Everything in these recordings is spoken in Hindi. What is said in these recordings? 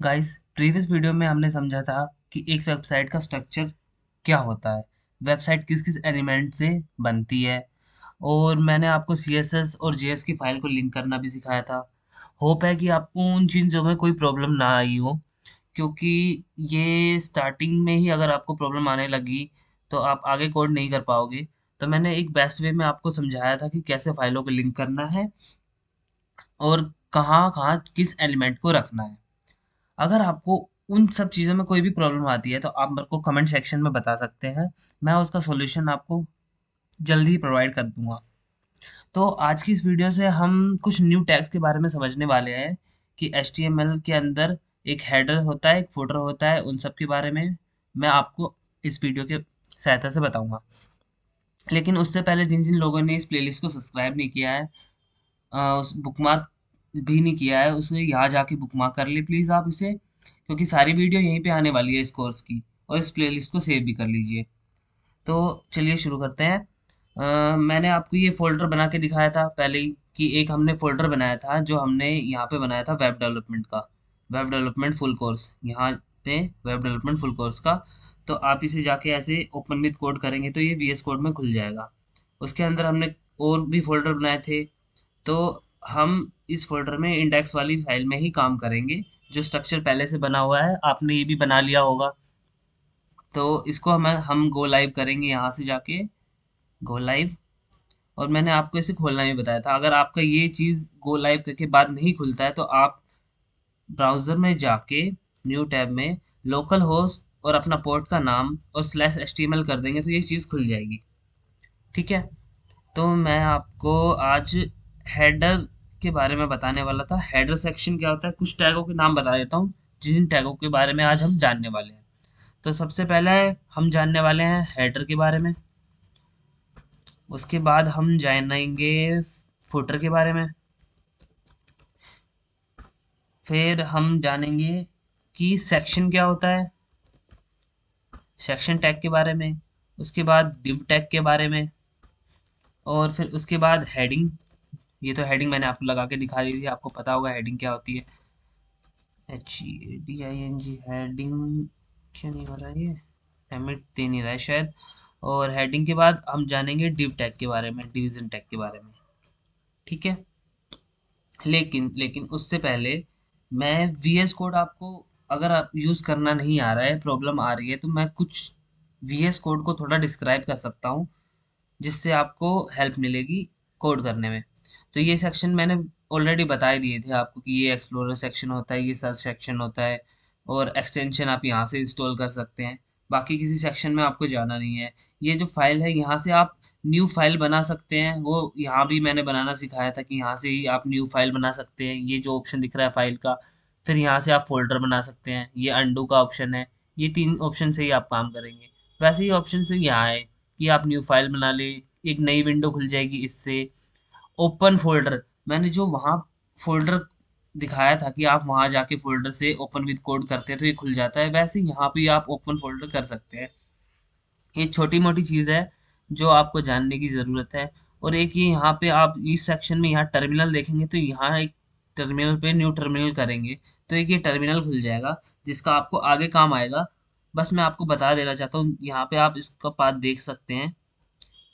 गाइस, प्रीवियस वीडियो में हमने समझा था कि एक वेबसाइट का स्ट्रक्चर क्या होता है, वेबसाइट किस किस एलिमेंट से बनती है। और मैंने आपको सीएसएस और जेएस की फाइल को लिंक करना भी सिखाया था। होप है कि आपको उन चीज़ों में कोई प्रॉब्लम ना आई हो, क्योंकि ये स्टार्टिंग में ही अगर आपको प्रॉब्लम आने लगी तो आप आगे कोड नहीं कर पाओगे। तो मैंने एक बेस्ट वे में आपको समझाया था कि कैसे फाइलों को लिंक करना है और कहाँ कहाँ किस एलिमेंट को रखना है। अगर आपको उन सब चीज़ों में कोई भी प्रॉब्लम आती है तो आप मेरे को कमेंट सेक्शन में बता सकते हैं। मैं उसका सॉल्यूशन आपको जल्दी ही प्रोवाइड कर दूंगा। तो आज की इस वीडियो से हम कुछ न्यू टैग्स के बारे में समझने वाले हैं कि HTML के अंदर एक हेडर होता है, एक फुटर होता है, उन सब के बारे में मैं आपको इस वीडियो के सहायता से बताऊंगा। लेकिन उससे पहले जिन जिन लोगों ने इस प्लेलिस्ट को सब्सक्राइब नहीं किया है, उस बुकमार्क भी नहीं किया है, उसे यहाँ जाके बुकमार्क कर ले प्लीज़ आप इसे, क्योंकि सारी वीडियो यहीं पे आने वाली है इस कोर्स की। और इस प्लेलिस्ट को सेव भी कर लीजिए। तो चलिए शुरू करते हैं। मैंने आपको ये फ़ोल्डर बना के दिखाया था पहले ही कि एक हमने फ़ोल्डर बनाया था जो हमने यहाँ पे बनाया था वेब डेवलपमेंट का, वेब डेवलपमेंट फुल कोर्स, यहाँ पे वेब डेवलपमेंट फुल कोर्स का। तो आप इसे जाके ऐसे ओपन विद कोड करेंगे तो ये VS कोड में खुल जाएगा। उसके अंदर हमने और भी फ़ोल्डर बनाए थे। तो हम इस फ़ोल्डर में इंडेक्स वाली फ़ाइल में ही काम करेंगे। जो स्ट्रक्चर पहले से बना हुआ है आपने ये भी बना लिया होगा। तो इसको हम गो लाइव करेंगे यहाँ से जाके, गो लाइव। और मैंने आपको इसे खोलना भी बताया था। अगर आपका ये चीज़ गो लाइव करके बाद नहीं खुलता है तो आप ब्राउज़र में जाके न्यू टैब में लोकल होस्ट और अपना पोर्ट का नाम और /html कर देंगे तो ये चीज़ खुल जाएगी। ठीक है। तो मैं आपको आज हेडर के बारे में बताने वाला था। हेडर सेक्शन क्या होता है, कुछ टैगों के नाम बता देता हूँ जिन टैगों के बारे में आज हम जानने वाले हैं। तो सबसे पहले हम जानने वाले हैं हेडर के बारे में। उसके बाद हम जानेंगे फुटर के बारे में। फिर हम जानेंगे कि सेक्शन क्या होता है, सेक्शन टैग के बारे में। उसके बाद डिव टैग के बारे में। और फिर उसके बाद हेडिंग। ये तो हेडिंग मैंने आपको लगा के दिखा दी थी, आपको पता होगा हेडिंग क्या होती है। HEDING heading. क्यों नहीं हो रहा है ये, एमिट दे नहीं रहा है शायद। और हेडिंग के बाद हम जानेंगे डिव टैग के बारे में, डिवीजन टैग के बारे में। ठीक है। लेकिन लेकिन उससे पहले मैं VS कोड आपको, अगर आप यूज़ करना नहीं आ रहा है, प्रॉब्लम आ रही है, तो मैं कुछ VS कोड को थोड़ा डिस्क्राइब कर सकता हूँ जिससे आपको हेल्प मिलेगी कोड करने में। तो ये सेक्शन मैंने ऑलरेडी बता ही दिए थे आपको कि ये एक्सप्लोरर सेक्शन होता है, ये सर्च सेक्शन होता है, और एक्सटेंशन आप यहाँ से इंस्टॉल कर सकते हैं। बाकी किसी सेक्शन में आपको जाना नहीं है। ये जो फाइल है यहाँ से आप न्यू फाइल बना सकते हैं, वो यहाँ भी मैंने बनाना सिखाया था कि यहाँ से ही आप न्यू फाइल बना सकते हैं। ये जो ऑप्शन दिख रहा है फाइल का, फिर यहाँ से आप फोल्डर बना सकते हैं, ये अंडू का ऑप्शन है। ये 3 ऑप्शन से ही आप काम करेंगे। वैसे ही ऑप्शन से यहाँ है कि आप न्यू फाइल बना ले, एक नई विंडो खुल जाएगी इससे। ओपन फोल्डर, मैंने जो वहाँ फोल्डर दिखाया था कि आप वहाँ जाके फोल्डर से ओपन विद कोड करते हैं तो ये खुल जाता है, वैसे ही यहाँ पे आप ओपन फोल्डर कर सकते हैं। ये छोटी मोटी चीज़ है जो आपको जानने की ज़रूरत है। और एक ये यहाँ पे आप इस सेक्शन में यहाँ टर्मिनल देखेंगे तो यहाँ एक टर्मिनल पे न्यू टर्मिनल करेंगे तो एक ये टर्मिनल खुल जाएगा जिसका आपको आगे काम आएगा। बस मैं आपको बता देना चाहता हूँ, यहाँ पे आप इसका पाथ देख सकते हैं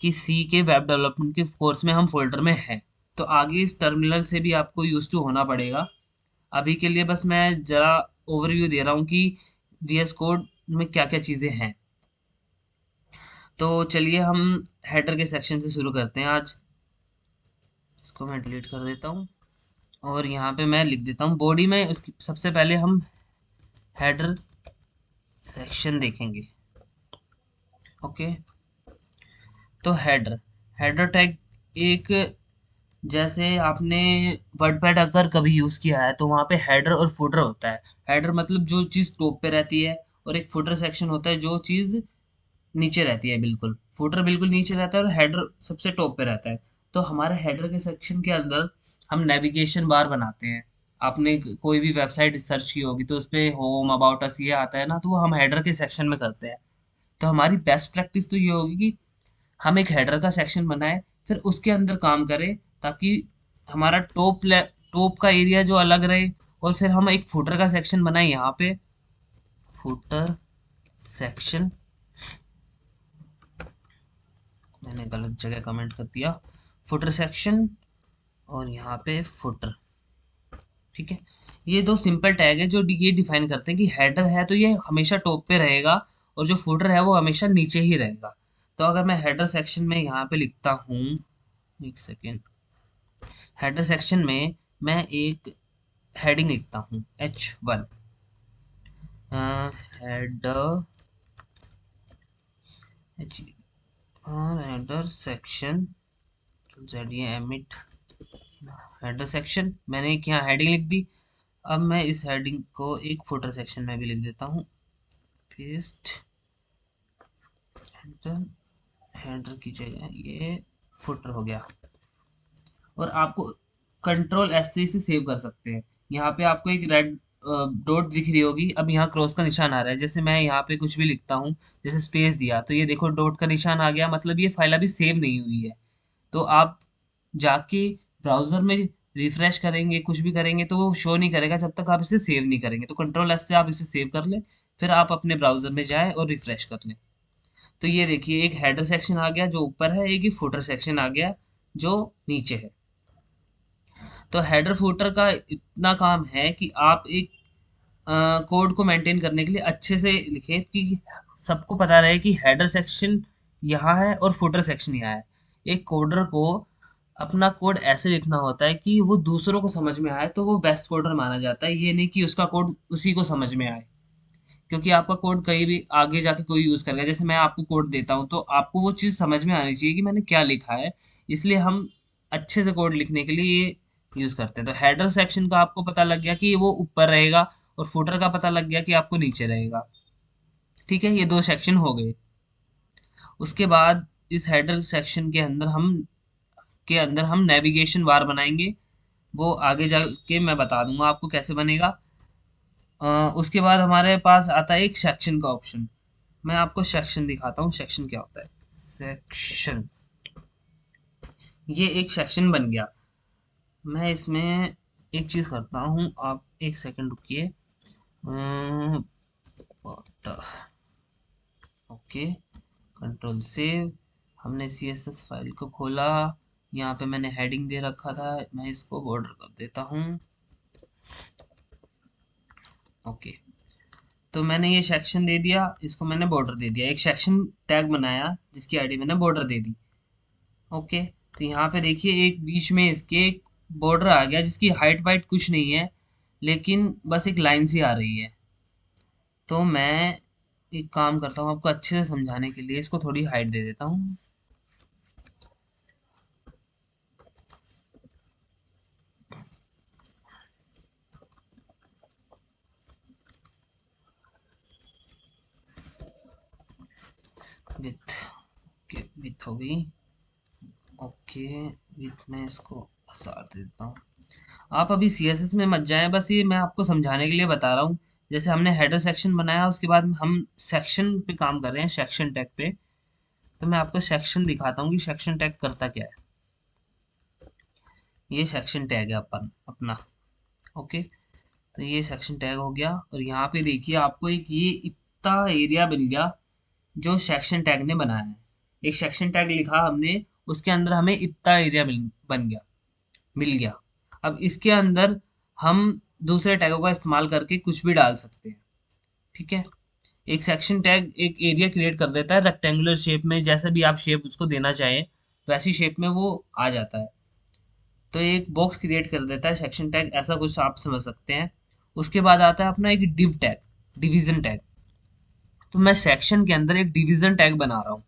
कि सी के वेब डेवलपमेंट के कोर्स में हम फोल्डर में हैं। तो आगे इस टर्मिनल से भी आपको यूज टू होना पड़ेगा। अभी के लिए बस मैं ज़रा ओवरव्यू दे रहा हूँ कि VS कोड में क्या क्या चीज़ें हैं। तो चलिए हम हेडर के सेक्शन से शुरू करते हैं आज। इसको मैं डिलीट कर देता हूँ और यहाँ पे मैं लिख देता हूँ बॉडी में। उसकी सबसे पहले हम हेडर सेक्शन देखेंगे। ओके। तो हेडर, हेडर टैग एक, जैसे आपने वर्डपैड अगर कभी यूज़ किया है तो वहाँ पे हेडर और फुटर होता है। हेडर मतलब जो चीज़ टॉप पे रहती है, और एक फुटर सेक्शन होता है जो चीज़ नीचे रहती है बिल्कुल। फुटर बिल्कुल नीचे रहता है और हेडर सबसे टॉप पे रहता है। तो हमारे हेडर के सेक्शन के अंदर हम नेविगेशन बार बनाते हैं। आपने कोई भी वेबसाइट सर्च की होगी तो उस पे होम, अबाउट अस, ये आता है ना, तो वो हम हेडर के सेक्शन में करते हैं। तो हमारी बेस्ट प्रैक्टिस तो ये होगी कि हम एक हेडर का सेक्शन बनाएं, फिर उसके अंदर काम करें, ताकि हमारा टॉप का एरिया जो अलग रहे और फिर हम एक फुटर का सेक्शन बनाए यहाँ पे, फुटर सेक्शन, मैंने गलत जगह कमेंट कर दिया, फुटर सेक्शन, और यहाँ पे फुटर। ठीक है, ये दो सिंपल टैग है जो ये डिफाइन करते हैं कि हेडर है तो ये हमेशा टॉप पे रहेगा और जो फुटर है वो हमेशा नीचे ही रहेगा। तो अगर मैं हेडर सेक्शन में यहाँ पे लिखता हूँ, एक सेकेंड, हेडर सेक्शन में मैं एक हेडिंग लिखता हूँ H1, हेडर, हेडर सेक्शन, ये एमिट, हेडर सेक्शन, मैंने एक यहाँ हेडिंग लिख दी। अब मैं इस हेडिंग को एक फुटर सेक्शन में भी लिख देता हूँ, पेस्ट, हेडर, हेडर की जगह ये फुटर हो गया। और आपको कंट्रोल एस से इसे सेव कर सकते हैं। यहाँ पे आपको एक रेड डॉट दिख रही होगी, अब यहाँ क्रॉस का निशान आ रहा है, जैसे मैं यहाँ पे कुछ भी लिखता हूँ, जैसे स्पेस दिया तो ये देखो डॉट का निशान आ गया, मतलब ये फाइल अभी सेव नहीं हुई है। तो आप जाके ब्राउजर में रिफ्रेश करेंगे, कुछ भी करेंगे तो वो शो नहीं करेगा जब तक आप इसे सेव नहीं करेंगे। तो कंट्रोल एस से आप इसे सेव कर लें, फिर आप अपने ब्राउजर में जाएं और रिफ्रेश कर लें। तो ये देखिए एक हेडर सेक्शन आ गया जो ऊपर है, एक ही फुटर सेक्शन आ गया जो नीचे है। तो हेडर फुटर का इतना काम है कि आप एक कोड को मेंटेन करने के लिए अच्छे से लिखें कि सबको पता रहे कि हेडर सेक्शन यहाँ है और फुटर सेक्शन यहाँ है। एक कोडर को अपना कोड ऐसे लिखना होता है कि वो दूसरों को समझ में आए, तो वो बेस्ट कोडर माना जाता है, ये नहीं कि उसका कोड उसी को समझ में आए। क्योंकि आपका कोड कहीं भी आगे जाके कोई यूज़ करेगा, जैसे मैं आपको कोड देता हूँ तो आपको वो चीज़ समझ में आनी चाहिए कि मैंने क्या लिखा है, इसलिए हम अच्छे से कोड लिखने के लिए ये यूज़ करते हैं। तो हेडर सेक्शन का आपको पता लग गया कि वो ऊपर रहेगा और फुटर का पता लग गया कि आपको नीचे रहेगा। ठीक है, ये दो सेक्शन हो गए। उसके बाद इस हेडर सेक्शन के अंदर हम नेविगेशन बार बनाएंगे, वो आगे जाके मैं बता दूंगा आपको कैसे बनेगा। उसके बाद हमारे पास आता है एक सेक्शन का ऑप्शन। मैं आपको सेक्शन दिखाता हूँ, सेक्शन क्या होता है। सेक्शन, ये एक सेक्शन बन गया। मैं इसमें एक चीज करता हूँ, आप एक सेकंड रुकिए। ओके, कंट्रोल सेव, हमने CSS फाइल को खोला, यहाँ पे मैंने हेडिंग दे रखा था, मैं इसको बॉर्डर कर देता हूँ। ओके, तो मैंने ये सेक्शन दे दिया, इसको मैंने बॉर्डर दे दिया, एक सेक्शन टैग बनाया जिसकी आईडी मैंने बॉर्डर दे दी। ओके, तो यहाँ पे देखिए एक बीच में इसके एक बॉर्डर आ गया जिसकी हाइट वाइट कुछ नहीं है, लेकिन बस एक लाइन सी आ रही है। तो मैं एक काम करता हूँ, आपको अच्छे से समझाने के लिए इसको थोड़ी हाइट दे देता हूँ। विथ, ओके विथ हो गई। ओके, विथ में इसको हसार दे देता हूँ। आप अभी CSS में मत जाएं, बस ये मैं आपको समझाने के लिए बता रहा हूँ। जैसे हमने हेडर सेक्शन बनाया, उसके बाद हम सेक्शन पे काम कर रहे हैं, सेक्शन टैग पे। तो मैं आपको सेक्शन दिखाता हूँ कि सेक्शन टैग करता क्या है। ये सेक्शन टैग है अपना। ओके, तो ये सेक्शन टैग हो गया और यहाँ पे देखिए आपको एक ये इतना एरिया मिल गया जो सेक्शन टैग ने बनाया है। एक सेक्शन टैग लिखा हमने, उसके अंदर हमें इतना एरिया मिल गया। अब इसके अंदर हम दूसरे टैगों का इस्तेमाल करके कुछ भी डाल सकते हैं। ठीक है, एक सेक्शन टैग एक एरिया क्रिएट कर देता है रेक्टेंगुलर शेप में, जैसे भी आप शेप उसको देना चाहें वैसी शेप में वो आ जाता है। तो एक बॉक्स क्रिएट कर देता है सेक्शन टैग, ऐसा कुछ आप समझ सकते हैं। उसके बाद आता है अपना एक डिव टैग, डिवीजन टैग। तो मैं सेक्शन के अंदर एक डिवीजन टैग बना रहा हूँ,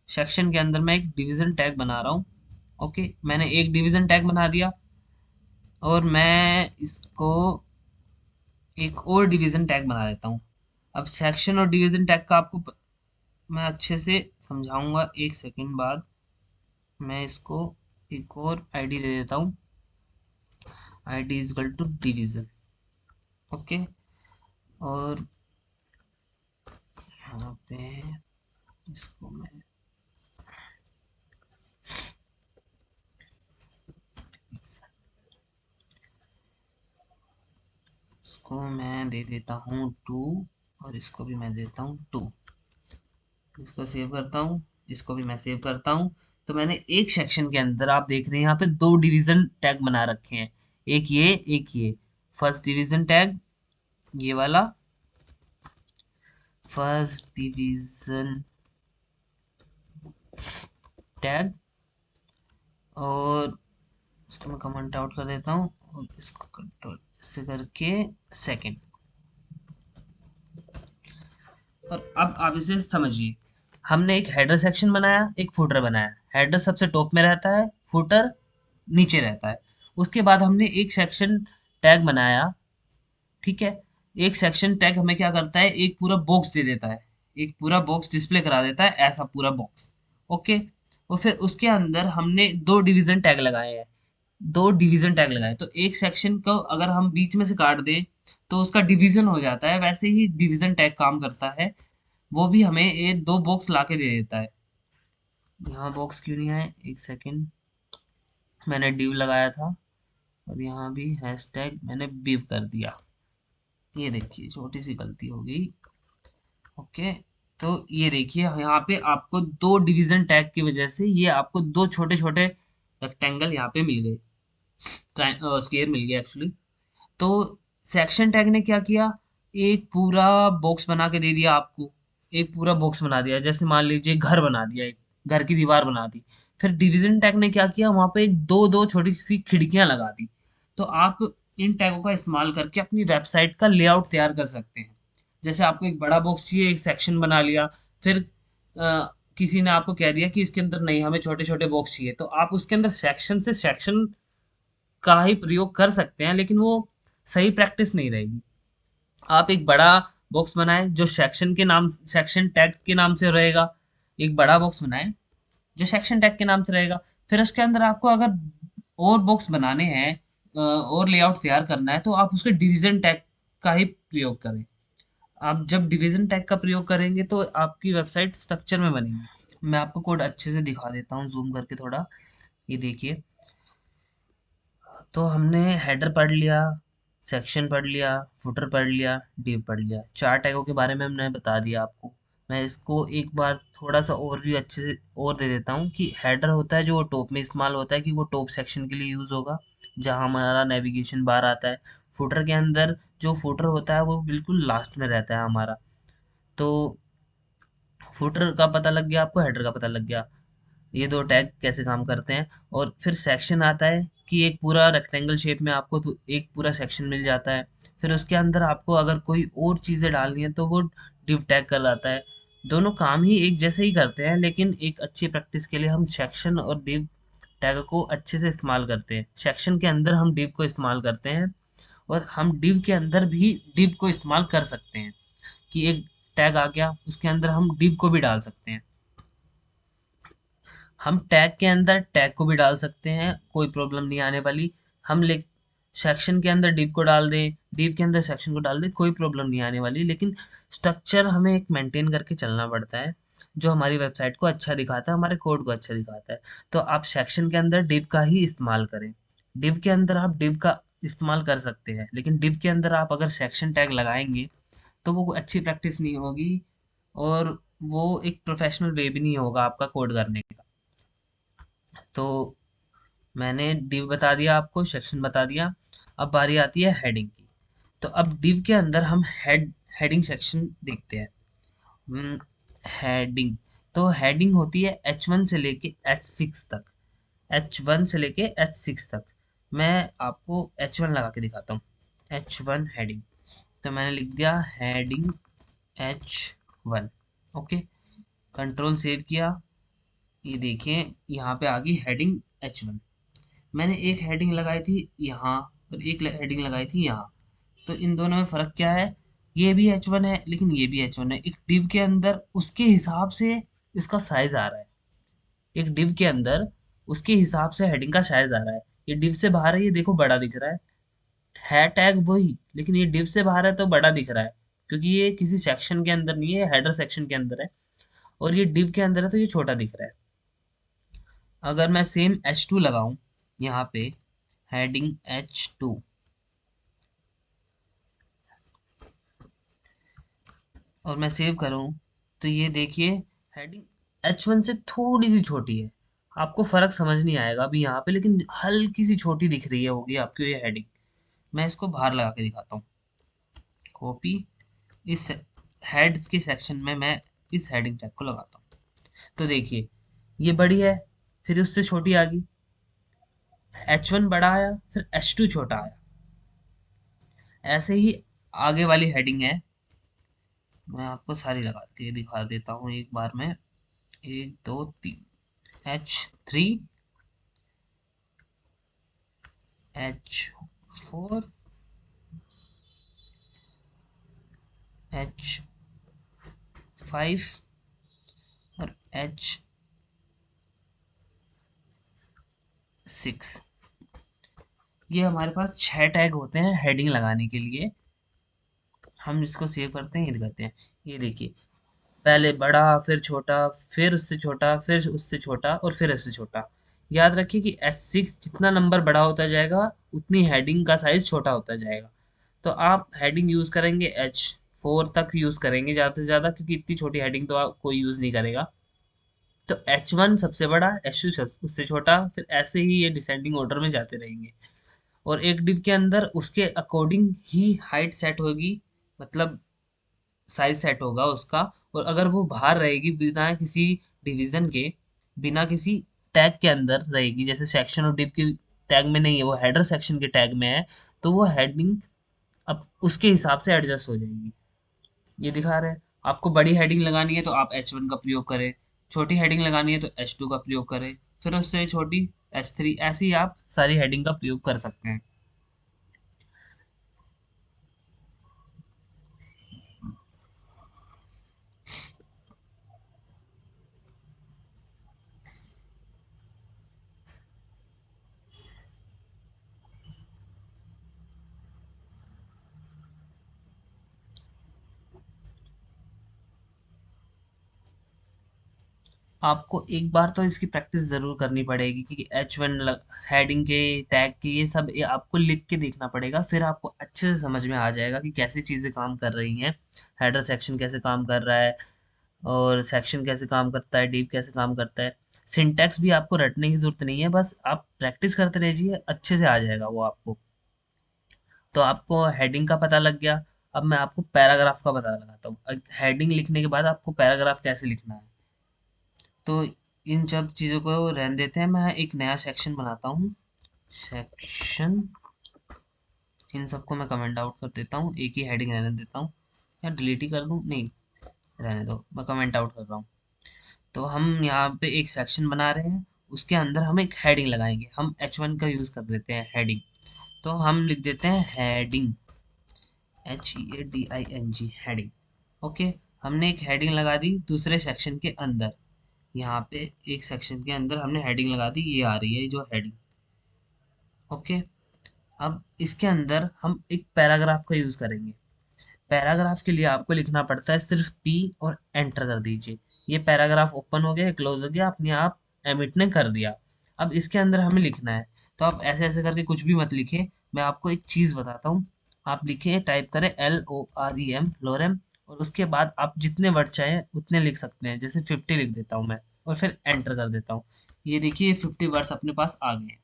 सेक्शन के अंदर मैं एक डिवीजन टैग बना रहा हूँ। ओके, मैंने एक डिवीजन टैग बना दिया और मैं इसको एक और डिवीजन टैग बना देता हूँ। अब सेक्शन और डिवीजन टैग का मैं अच्छे से समझाऊंगा एक सेकंड बाद। मैं इसको एक और आईडी दे देता हूँ, ID is equal to division. Okay, और यहाँ पे इसको मैं इसको मैं दे देता हूँ 2 और इसको भी मैं देता हूँ 2। इसको सेव करता हूँ, इसको भी मैं सेव करता हूँ। तो मैंने एक सेक्शन के अंदर आप देख रहे हैं यहाँ पे दो डिवीजन टैग बना रखे हैं, एक ये फर्स्ट डिवीजन टैग, ये वाला फर्स्ट डिवीजन टैग, और इसको मैं कमेंट आउट कर देता हूँ और इसको कंट्रोल से करके सेकंड। और अब आप इसे समझिए, हमने एक हेडर सेक्शन बनाया, एक फुटर बनाया। हेडर सबसे टॉप में रहता है, फुटर नीचे रहता है। उसके बाद हमने एक सेक्शन टैग बनाया, ठीक है। एक सेक्शन टैग हमें क्या करता है, एक पूरा बॉक्स दे देता है, एक पूरा बॉक्स डिस्प्ले करा देता है, ऐसा पूरा बॉक्स, ओके। और फिर उसके अंदर हमने दो डिवीजन टैग लगाए हैं, दो डिवीजन टैग लगाए। तो एक सेक्शन को अगर हम बीच में से काट दें तो उसका डिवीजन हो जाता है, वैसे ही डिवीजन टैग काम करता है। वो भी हमें ये दो बॉक्स ला के दे देता है। यहाँ बॉक्स क्यों नहीं आए, एक सेकंड, मैंने डिव लगाया था और यहाँ भी हैशटैग मैंने बिव कर दिया। ये देखिए छोटी सी गलती हो गई, ओके। तो ये देखिए यहाँ पे आपको दो डिवीजन टैग की वजह से ये आपको दो छोटे छोटे रेक्टेंगल यहाँ पे मिल गए, स्क्वायर मिल गया एक्चुअली। तो सेक्शन टैग ने क्या किया, एक पूरा बॉक्स बना के दे दिया आपको, एक पूरा बॉक्स बना दिया। जैसे मान लीजिए घर बना दिया, एक घर की दीवार बना दी। फिर डिवीजन टैग ने क्या किया, वहां पे एक दो दो छोटी सी खिड़कियां लगा दी। तो आप इन टैगों का इस्तेमाल करके अपनी वेबसाइट का लेआउट तैयार कर सकते हैं। जैसे आपको एक बड़ा बॉक्स चाहिए, एक सेक्शन बना लिया, फिर किसी ने आपको कह दिया कि इसके अंदर नहीं, हमें छोटे छोटे बॉक्स चाहिए, तो आप उसके अंदर सेक्शन से सेक्शन का ही प्रयोग कर सकते हैं, लेकिन वो सही प्रैक्टिस नहीं रहेगी। आप एक बड़ा बॉक्स बनाएं जो सेक्शन के नाम, सेक्शन टैग के नाम से रहेगा। एक बड़ा बॉक्स बनाएं जो सेक्शन टैग के नाम से रहेगा। फिर उसके अंदर आपको अगर और बॉक्स बनाने हैं, और लेआउट तैयार करना है, तो आप उसके डिवीजन टैग का ही प्रयोग करें। आप जब डिवीजन टैग का प्रयोग करेंगे तो आपकी वेबसाइट स्ट्रक्चर में बनेगी। मैं आपको कोड अच्छे से दिखा देता हूँ जूम करके थोड़ा। ये देखिए, तो हमने हेडर पढ़ लिया, सेक्शन पढ़ लिया, फुटर पढ़ लिया, डिव पढ़ लिया। चार टैगों के बारे में हमने बता दिया आपको। मैं इसको एक बार थोड़ा सा ओवरव्यू अच्छे से और दे देता हूँ कि हेडर होता है जो वो टॉप में इस्तेमाल होता है, कि वो टॉप सेक्शन के लिए यूज़ होगा जहाँ हमारा नेविगेशन बार आता है। फुटर के अंदर जो फुटर होता है वो बिल्कुल लास्ट में रहता है हमारा। तो फुटर का पता लग गया आपको, हेडर का पता लग गया, ये दो टैग कैसे काम करते हैं। और फिर सेक्शन आता है कि एक पूरा रेक्टेंगल शेप में आपको तो एक पूरा सेक्शन मिल जाता है। फिर उसके अंदर आपको अगर कोई और चीज़ें डालनी है तो वो डिव टैग कर लाता है। दोनों काम ही एक जैसे ही करते हैं, लेकिन एक अच्छी प्रैक्टिस के लिए हम सेक्शन और डिव टैग को अच्छे से इस्तेमाल करते हैं। सेक्शन के अंदर हम डिव को इस्तेमाल करते हैं, और हम डिव के अंदर भी डिव को इस्तेमाल कर सकते हैं, कि एक टैग आ गया उसके अंदर हम डिव को भी डाल सकते हैं। हम टैग के अंदर टैग को भी डाल सकते हैं, कोई प्रॉब्लम नहीं आने वाली। हम ले सेक्शन के अंदर डिव को डाल दें, डिव के अंदर सेक्शन को डाल दें, कोई प्रॉब्लम नहीं आने वाली। लेकिन स्ट्रक्चर हमें एक मेंटेन करके चलना पड़ता है, जो हमारी वेबसाइट को अच्छा दिखाता है, हमारे कोड को अच्छा दिखाता है। तो आप सेक्शन के अंदर डिव का ही इस्तेमाल करें। डिव के अंदर आप डिव का इस्तेमाल कर सकते हैं, लेकिन डिव के अंदर आप अगर सेक्शन टैग लगाएंगे तो वो अच्छी प्रैक्टिस नहीं होगी, और वो एक प्रोफेशनल वे भी नहीं होगा आपका कोड करने का। तो मैंने डिव बता दिया आपको, सेक्शन बता दिया। अब बारी आती है हेडिंग की। तो अब डिव के अंदर हम हेडिंग सेक्शन देखते हैं। हेडिंग, तो हेडिंग होती है H1 से लेके H6 तक, H1 से लेके H6 तक। मैं आपको H1 लगा के दिखाता हूँ। H1 हेडिंग, तो मैंने लिख दिया heading H1, okay. Control save किया। ये देखिए यहाँ पे आ गई हेडिंग H1। मैंने एक हेडिंग लगाई थी यहाँ और एक हेडिंग लगाई थी यहाँ। तो इन दोनों में फ़र्क क्या है, ये भी H1 है लेकिन ये भी H1 है। एक डिव के अंदर उसके हिसाब से इसका साइज आ रहा है, एक डिव के अंदर उसके हिसाब से हेडिंग का साइज आ रहा है। ये डिव से बाहर है, ये देखो बड़ा दिख रहा है टैग वही, लेकिन ये डिव से बाहर है तो बड़ा दिख रहा है, क्योंकि ये किसी सेक्शन के अंदर नहीं है, हेडर सेक्शन के अंदर है। और ये डिव के अंदर है तो ये छोटा दिख रहा है। अगर मैं सेम H2 लगाऊं यहाँ पे, हेडिंग H2, और मैं सेव करूँ तो ये देखिए हेडिंग H1 से थोड़ी सी छोटी है। आपको फर्क समझ नहीं आएगा अभी यहाँ पे, लेकिन हल्की सी छोटी दिख रही है होगी आपको ये हेडिंग। मैं इसको बाहर लगा के दिखाता हूँ। कॉपी, इस हेड्स के सेक्शन में मैं इस हेडिंग टैग को लगाता हूँ। तो देखिए ये बड़ी है, फिर उससे छोटी आ गई, H1 बड़ा आया, फिर H2 छोटा आया। ऐसे ही आगे वाली हेडिंग है, मैं आपको सारी लगा के दिखा देता हूँ एक बार में। 1 2 3, H3, H4, H5 और H6। ये हमारे पास 6 टैग होते हैं हेडिंग लगाने के लिए। हम इसको सेव करते हैं, ये दिखाते हैं। ये देखिए पहले बड़ा, फिर छोटा, फिर उससे छोटा, फिर उससे छोटा और फिर उससे छोटा। याद रखिए कि H6 जितना नंबर बड़ा होता जाएगा उतनी हेडिंग का साइज छोटा होता जाएगा। तो आप हेडिंग यूज करेंगे H4 तक यूज करेंगे ज़्यादा से ज़्यादा, क्योंकि इतनी छोटी हेडिंग तो आप कोई यूज नहीं करेगा। तो H1 सबसे बड़ा, H2 उससे छोटा, फिर ऐसे ही ये डिसेंडिंग ऑर्डर में जाते रहेंगे। और एक डिव के अंदर उसके अकॉर्डिंग ही हाइट सेट होगी, मतलब साइज सेट होगा उसका। और अगर वो बाहर रहेगी बिना किसी डिवीजन के, बिना किसी टैग के अंदर रहेगी, जैसे सेक्शन और डिव के टैग में नहीं है, वो हेडर सेक्शन के टैग में है, तो वो हेडिंग अब उसके हिसाब से एडजस्ट हो जाएगी। ये दिखा रहे हैं। आपको बड़ी हेडिंग लगानी है तो आप H1 का प्रयोग करें, छोटी हेडिंग लगानी है तो H2 का प्रयोग करें, फिर उससे छोटी H3, ऐसे ही आप सारी हेडिंग का प्रयोग कर सकते हैं। आपको एक बार तो इसकी प्रैक्टिस ज़रूर करनी पड़ेगी, क्योंकि H1 हेडिंग के टैग के ये सब ये आपको लिख के देखना पड़ेगा, फिर आपको अच्छे से समझ में आ जाएगा कि कैसी चीज़ें काम कर रही हैं। हेडर सेक्शन कैसे काम कर रहा है, और सेक्शन कैसे काम करता है, डिव कैसे काम करता है। सिंटैक्स भी आपको रटने की ज़रूरत नहीं है, बस आप प्रैक्टिस करते रहिए, अच्छे से आ जाएगा वो आपको। तो आपको हेडिंग का पता लग गया। अब मैं आपको पैराग्राफ का पता लगाता हूँ। हेडिंग लिखने के बाद आपको पैराग्राफ कैसे लिखना है। तो इन सब चीज़ों को रहने देते हैं, मैं एक नया सेक्शन बनाता हूँ। सेक्शन, इन सबको मैं कमेंट आउट कर देता हूँ, एक ही हेडिंग रहने देता हूँ, या डिलीट ही कर दूँ, नहीं रहने दो, मैं कमेंट आउट कर रहा हूँ। तो हम यहाँ पे एक सेक्शन बना रहे हैं, उसके अंदर हम एक हेडिंग लगाएंगे। हम H1 का यूज़ कर देते हैं हेडिंग। तो हम लिख देते हैं हेडिंग, HEADING, हेडिंग। ओके, हमने एक हेडिंग लगा दी दूसरे सेक्शन के अंदर। यहाँ पे एक सेक्शन के अंदर हमने हेडिंग लगा दी, ये आ रही है जो हेडिंग। ओके, अब इसके अंदर हम एक पैराग्राफ का यूज़ करेंगे। पैराग्राफ के लिए आपको लिखना पड़ता है सिर्फ पी और एंटर कर दीजिए। ये पैराग्राफ ओपन हो गया, क्लोज हो गया, अपने आप एमिट ने कर दिया। अब इसके अंदर हमें लिखना है, तो आप ऐसे ऐसे करके कुछ भी मत लिखिए। मैं आपको एक चीज़ बताता हूँ। आप लिखिए, टाइप करें LOREM, लोरेम, और उसके बाद आप जितने वर्ड चाहें उतने लिख सकते हैं, जैसे 50 लिख देता हूँ मैं, और फिर एंटर कर देता हूँ। ये देखिए 50 वर्ड्स अपने पास आ गए हैं।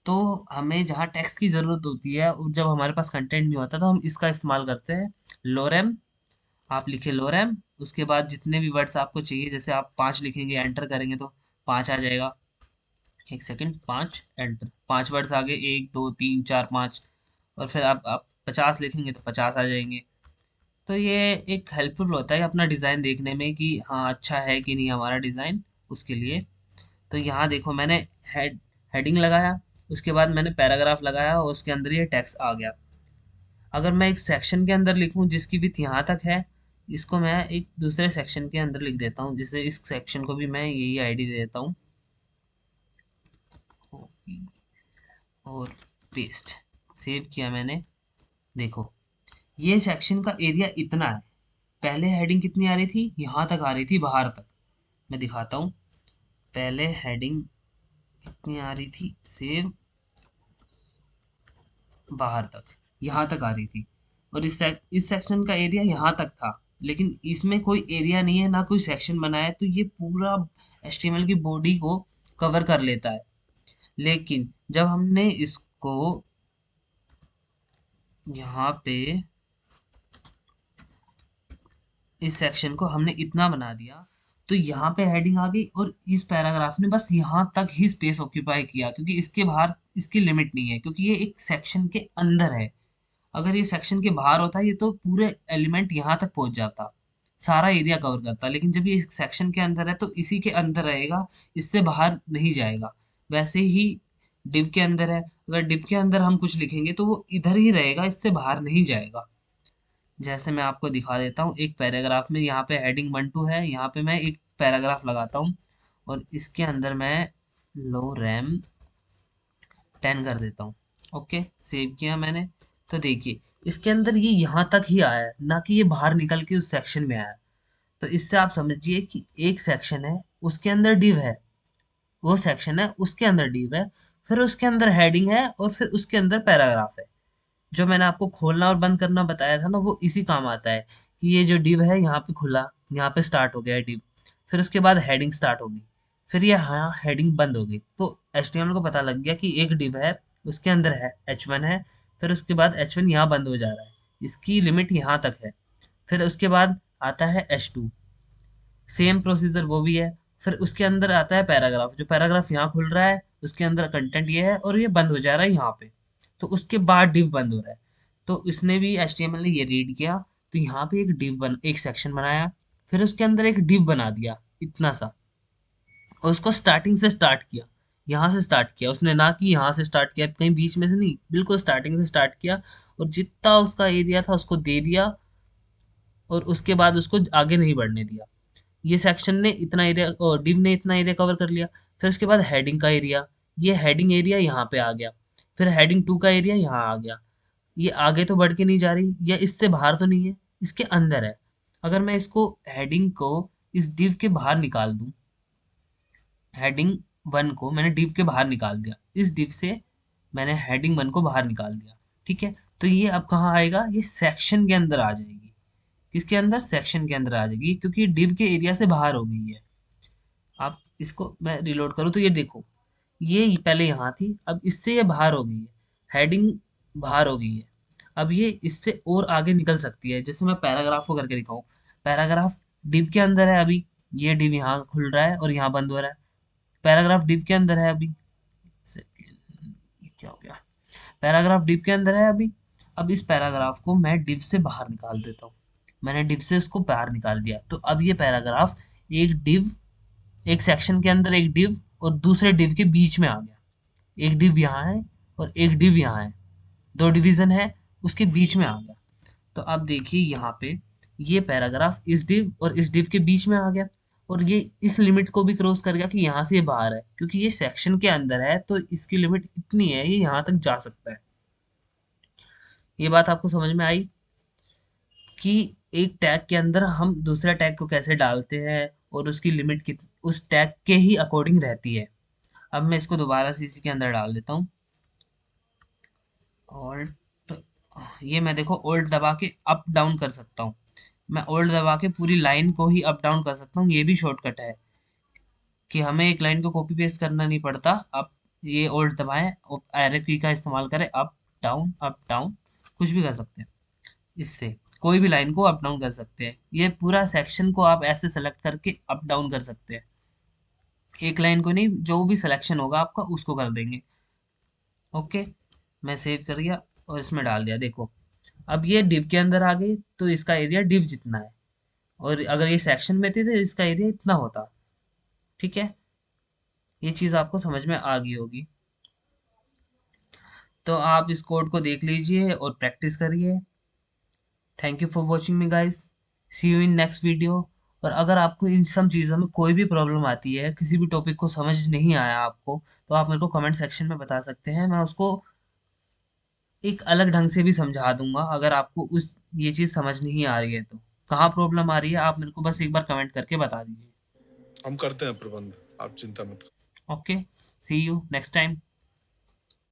तो हमें जहाँ टेक्स्ट की ज़रूरत होती है, जब हमारे पास कंटेंट नहीं होता, तो हम इसका इस्तेमाल करते हैं, लोरेम। आप लिखे लोरेम, उसके बाद जितने भी वर्ड्स आपको चाहिए, जैसे आप 5 लिखेंगे, एंटर करेंगे तो 5 आ जाएगा। एक सेकंड, 5 एंटर, 5 वर्ड्स आ गए, 1 2 3 4 5। और फिर आप 50 लिखेंगे तो 50 आ जाएंगे। तो ये एक हेल्पफुल होता है अपना डिज़ाइन देखने में कि हाँ अच्छा है कि नहीं हमारा डिज़ाइन, उसके लिए। तो यहाँ देखो मैंने हेडिंग लगाया, उसके बाद मैंने पैराग्राफ लगाया और उसके अंदर ये टेक्स्ट आ गया। अगर मैं एक सेक्शन के अंदर लिखूं जिसकी विड्थ यहाँ तक है, इसको मैं एक दूसरे सेक्शन के अंदर लिख देता हूँ, जैसे इस सेक्शन को भी मैं यही आईडी दे देता हूँ, कॉपी और पेस्ट। सेव किया मैंने। देखो ये सेक्शन का एरिया इतना है। पहले हेडिंग कितनी आ रही थी, यहाँ तक आ रही थी, बाहर तक। मैं दिखाता हूँ, पहले हेडिंग कितनी आ रही थी, सेव, बाहर तक, यहाँ तक आ रही थी। और इस सेक्शन का एरिया यहाँ तक था। लेकिन इसमें कोई एरिया नहीं है, ना कोई सेक्शन बना है, तो ये पूरा HTML की बॉडी को कवर कर लेता है। लेकिन जब हमने इसको यहाँ पे इस सेक्शन को हमने इतना बना दिया, तो यहाँ पे हेडिंग आ गई और इस पैराग्राफ ने बस यहाँ तक ही स्पेस ऑक्यूपाई किया, क्योंकि इसके बाहर इसकी लिमिट नहीं है, क्योंकि ये एक सेक्शन के अंदर है। अगर ये सेक्शन के बाहर होता ये तो पूरे एलिमेंट यहाँ तक पहुंच जाता, सारा एरिया कवर करता, लेकिन जब ये सेक्शन के अंदर है तो इसी के अंदर रहेगा, इससे बाहर नहीं जाएगा। वैसे ही डिव के अंदर है, अगर डिव के अंदर हम कुछ लिखेंगे तो वो इधर ही रहेगा, इससे बाहर नहीं जाएगा। जैसे मैं आपको दिखा देता हूँ एक पैराग्राफ में, यहाँ पे हेडिंग 1 2 है, यहाँ पे मैं एक पैराग्राफ लगाता हूँ और इसके अंदर मैं लो रैम 10 कर देता हूँ। ओके, सेव किया मैंने। तो देखिए इसके अंदर ये यहाँ तक ही आया है, ना कि ये बाहर निकल के उस सेक्शन में आया। तो इससे आप समझिए कि एक सेक्शन है, उसके अंदर डिव है, वो सेक्शन है, उसके अंदर डिव है, फिर उसके अंदर हेडिंग है, और फिर उसके अंदर पैराग्राफ है। जो मैंने आपको खोलना और बंद करना बताया था ना, वो इसी काम आता है कि ये जो डिव है यहाँ पे खुला, यहाँ पे स्टार्ट हो गया डिव, फिर उसके बाद हेडिंग स्टार्ट होगी, फिर ये हाँ हेडिंग बंद हो गई, तो HTML को पता लग गया कि एक डिव है, उसके अंदर है H1 है, फिर उसके बाद H1 यहाँ बंद हो जा रहा है, इसकी लिमिट यहाँ तक है, फिर उसके बाद आता है H2, सेम प्रोसीजर वो भी है, फिर उसके अंदर आता है पैराग्राफ, जो पैराग्राफ यहाँ खुल रहा है उसके अंदर कंटेंट ये है और ये बंद हो जा रहा है यहाँ पे, तो उसके बाद डिव बंद हो रहा है। तो इसने भी HTML ने ये रीड किया, तो यहाँ पे एक सेक्शन बनाया, फिर उसके अंदर एक डिव बना दिया इतना सा, और उसको स्टार्टिंग से स्टार्ट किया, यहाँ से स्टार्ट किया उसने, ना कि यहाँ से स्टार्ट किया कहीं बीच में से नहीं, बिल्कुल स्टार्टिंग से स्टार्ट किया, और जितना उसका एरिया था उसको दे दिया, और उसके बाद उसको आगे नहीं बढ़ने दिया। ये सेक्शन ने इतना एरिया और डिव ने इतना एरिया कवर कर लिया। फिर उसके बाद हेडिंग का एरिया, ये हेडिंग एरिया यहाँ पे आ गया, फिर हेडिंग 2 का एरिया यहाँ आ गया। ये आगे तो बढ़ के नहीं जा रही, या इससे बाहर तो नहीं है, इसके अंदर है। अगर मैं इसको हेडिंग को इस डिव के बाहर निकाल दूं, हेडिंग 1 को मैंने डिव के बाहर निकाल दिया, इस डिव से मैंने हेडिंग 1 को बाहर निकाल दिया, ठीक है, तो ये अब कहाँ आएगा, ये सेक्शन के अंदर आ जाएगी। किसके अंदर, सेक्शन के अंदर आ जाएगी, क्योंकि डिव के एरिया से बाहर हो गई है। आप इसको मैं रिलोड करूँ तो ये देखो, ये पहले यहाँ थी, अब इससे ये बाहर हो गई है, हेडिंग बाहर हो गई है। अब ये इससे और आगे निकल सकती है, जैसे मैं पैराग्राफ को करके दिखाऊं। पैराग्राफ डिव के अंदर है अभी, ये डिव यहाँ खुल रहा है और यहाँ बंद हो रहा है। पैराग्राफ डिव के अंदर है अभी, ये क्या हो गया, पैराग्राफ डिव के अंदर है अभी। अब इस पैराग्राफ को मैं डिव से बाहर निकाल देता हूँ, मैंने डिव से उसको बाहर निकाल दिया, तो अब ये पैराग्राफ एक डिव, एक सेक्शन के अंदर एक डिव और दूसरे डिव के बीच में आ गया। एक डिव यहाँ है और एक डिव यहाँ है, दो डिवीजन है, उसके बीच में आ गया। तो अब देखिए यहाँ पे ये पैराग्राफ इस डिव और इस डिव के बीच में आ गया, और ये इस लिमिट को भी क्रॉस कर गया कि यहाँ से ये बाहर है, क्योंकि ये सेक्शन के अंदर है तो इसकी लिमिट इतनी है, ये यहाँ तक जा सकता है। ये बात आपको समझ में आई कि एक टैग के अंदर हम दूसरे टैग को कैसे डालते हैं, और उसकी लिमिट कित उस टैग के ही अकॉर्डिंग रहती है। अब मैं इसको दोबारा से इसी के अंदर डाल देता हूँ, ऑल्ट, ये मैं देखो ऑल्ट दबा के अप डाउन कर सकता हूँ, मैं ऑल्ट दबा के पूरी लाइन को ही अप डाउन कर सकता हूँ, ये भी शॉर्टकट है कि हमें एक लाइन को कॉपी पेस्ट करना नहीं पड़ता। अब ये ऑल्ट दबाएं, एरो की का इस्तेमाल करें, अप डाउन कुछ भी कर सकते हैं, इससे कोई भी लाइन को अप डाउन कर सकते हैं। ये पूरा सेक्शन को आप ऐसे सेलेक्ट करके अप डाउन कर सकते हैं, एक लाइन को नहीं, जो भी सिलेक्शन होगा आपका उसको कर देंगे। ओके, मैं सेव कर दिया और इसमें डाल दिया, देखो अब ये डिव के अंदर आ गई, तो इसका एरिया डिव जितना है, और अगर ये सेक्शन में थी तो इसका एरिया इतना होता। ठीक है, ये चीज़ आपको समझ में आ गई होगी। तो आप इस कोड को देख लीजिए और प्रैक्टिस करिए। Thank you for watching me guys, see you in next video. और अगर आपको इन सब चीज़ों में कोई भी प्रॉब्लम आती है, किसी भी टॉपिक को समझ नहीं आया आपको, तो आप मेरे को कमेंट सेक्शन में बता सकते हैं, मैं उसको एक अलग ढंग से भी समझा दूंगा। अगर आपको उस ये चीज़ समझ नहीं आ रही है तो कहाँ प्रॉब्लम आ रही है, आप मेरे को बस एक बार कमेंट करके बता दीजिए। हम करते हैं प्रबंध, आप चिंता मत। Okay, see you next time.